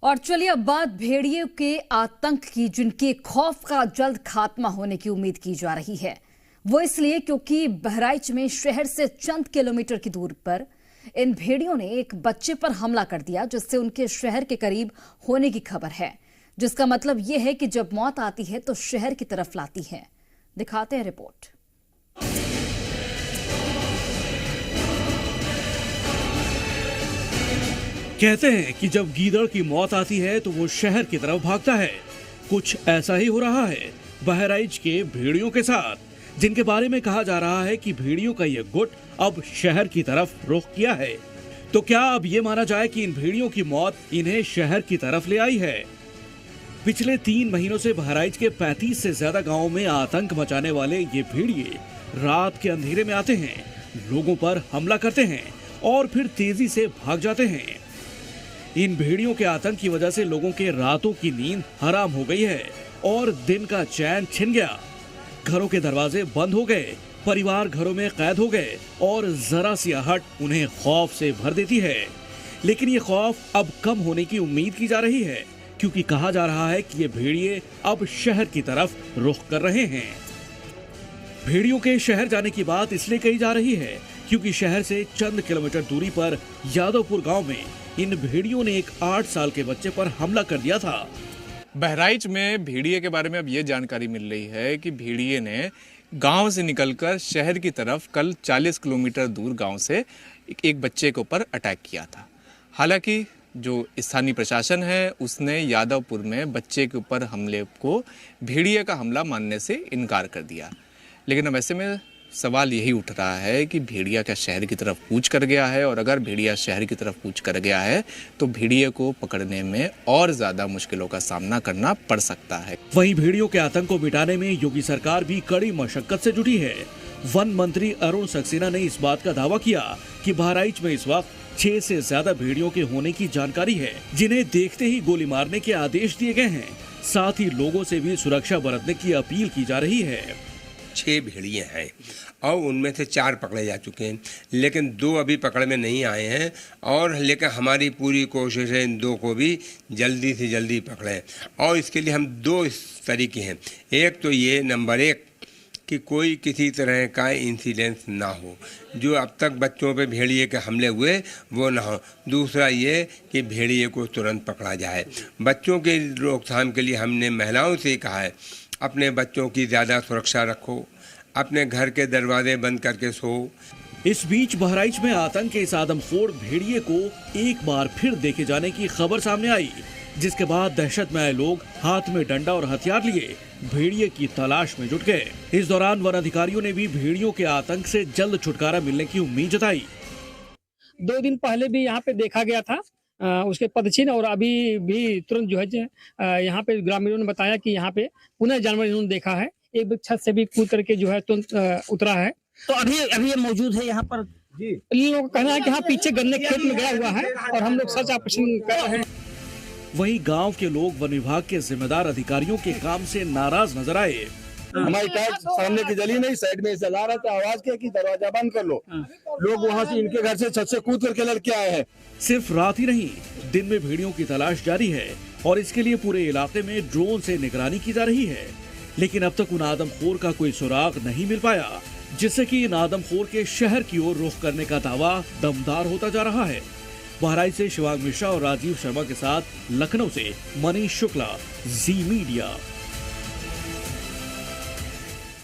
और चलिए अब बात भेड़िए के आतंक की, जिनके खौफ का जल्द खात्मा होने की उम्मीद की जा रही है। वो इसलिए क्योंकि बहराइच में शहर से चंद किलोमीटर की दूरी पर इन भेड़ियों ने एक बच्चे पर हमला कर दिया, जिससे उनके शहर के करीब होने की खबर है। जिसका मतलब यह है कि जब मौत आती है तो शहर की तरफ लाती है। दिखाते हैं रिपोर्ट। कहते हैं कि जब गीदड़ की मौत आती है तो वो शहर की तरफ भागता है। कुछ ऐसा ही हो रहा है बहराइच के भेड़ियों के साथ, जिनके बारे में कहा जा रहा है कि भेड़ियों का ये गुट अब शहर की तरफ रुख किया है। तो क्या अब ये माना जाए कि इन भेड़ियों की मौत इन्हें शहर की तरफ ले आई है? पिछले 3 महीनों से बहराइच के 35 से ज्यादा गांवों में आतंक मचाने वाले ये भेड़िए रात के अंधेरे में आते हैं, लोगों पर हमला करते हैं और फिर तेजी से भाग जाते हैं। इन भेड़ियों के आतंक की वजह से लोगों के रातों की नींद हराम हो गई है और दिन का चैन छिन गया। घरों के दरवाजे बंद हो गए, परिवार घरों में कैद हो गए और जरा सी आहट उन्हें खौफ से भर देती है। लेकिन ये खौफ अब कम होने की उम्मीद की जा रही है, क्योंकि कहा जा रहा है कि ये भेड़िए अब शहर की तरफ रुख कर रहे हैं। भेड़ियों के शहर जाने की बात इसलिए कही जा रही है क्योंकि शहर से चंद किलोमीटर दूरी पर यादवपुर गांव में इन भेड़ियों ने एक 8 साल के बच्चे पर हमला कर दिया था। बहराइच में भेड़िए के बारे में अब ये जानकारी मिल रही है कि भेड़िए ने गांव से निकलकर शहर की तरफ कल 40 किलोमीटर दूर गांव से एक बच्चे के ऊपर अटैक किया था। हालांकि जो स्थानीय प्रशासन है उसने यादवपुर में बच्चे के ऊपर हमले को भेड़िए का हमला मानने से इनकार कर दिया। लेकिन अब ऐसे में सवाल यही उठ रहा है कि भेड़िया क्या शहर की तरफ कूच कर गया है, और अगर भेड़िया शहर की तरफ कूच कर गया है तो भेड़िए को पकड़ने में और ज्यादा मुश्किलों का सामना करना पड़ सकता है। वहीं भेड़ियों के आतंक को मिटाने में योगी सरकार भी कड़ी मशक्कत से जुटी है। वन मंत्री अरुण सक्सेना ने इस बात का दावा किया कि बहराइच में इस वक्त 6 से ज्यादा भेड़ियों के होने की जानकारी है, जिन्हें देखते ही गोली मारने के आदेश दिए गए हैं। साथ ही लोगों से भी सुरक्षा बरतने की अपील की जा रही है। 6 भेड़िए हैं और उनमें से 4 पकड़े जा चुके हैं, लेकिन 2 अभी पकड़ में नहीं आए हैं। और लेकिन हमारी पूरी कोशिश है इन 2 को भी जल्दी से जल्दी पकड़ें। और इसके लिए हम 2 तरीके हैं। एक तो ये नंबर 1 कि कोई किसी तरह का इंसिडेंस ना हो, जो अब तक बच्चों पे भेड़िए के हमले हुए वो ना हो। दूसरा ये कि भेड़िए को तुरंत पकड़ा जाए। बच्चों के रोकथाम के लिए हमने महिलाओं से कहा है अपने बच्चों की ज़्यादा सुरक्षा रखो, अपने घर के दरवाजे बंद करके सो। इस बीच बहराइच में आतंक के इस आदमखोर भेड़िए को एक बार फिर देखे जाने की खबर सामने आई, जिसके बाद दहशत में आए लोग हाथ में डंडा और हथियार लिए भेड़िए की तलाश में जुट गए। इस दौरान वन अधिकारियों ने भी भेड़ियों के आतंक से जल्द छुटकारा मिलने की उम्मीद जताई। 2 दिन पहले भी यहाँ पे देखा गया था उसके पदचिन्ह, और अभी भी तुरंत जो है यहाँ पे ग्रामीणों ने बताया कि यहाँ पे पुनः जानवर इन्होंने देखा है। एक छत से भी कूद करके जो है तुरंत उतरा है। तो अभी ये मौजूद है यहाँ पर जी। इन लोगों का कहना है कि हाँ पीछे गन्ने खेत में गया हुआ है और हम लोग सर्च ऑपरेशन कर रहे हैं। वहीं गांव के लोग वन विभाग के जिम्मेदार अधिकारियों के काम से नाराज नजर आए। हमारी टैक्स सामने की जली नहीं, साइड में चला रहा था, आवाज किया कि दरवाजा बंद कर लो। लोग वहाँ से इनके घर से छत से कूद करके लड़के आए हैं। सिर्फ रात ही नहीं, दिन में भेड़ियों की तलाश जारी है और इसके लिए पूरे इलाके में ड्रोन से निगरानी की जा रही है। लेकिन अब तक उन आदमखोर का कोई सुराग नहीं मिल पाया, जिससे कि इन आदमखोर के शहर की ओर रुख करने का दावा दमदार होता जा रहा है। बहराइच से शिवांग मिश्रा और राजीव शर्मा के साथ लखनऊ से मनीष शुक्ला, जी मीडिया।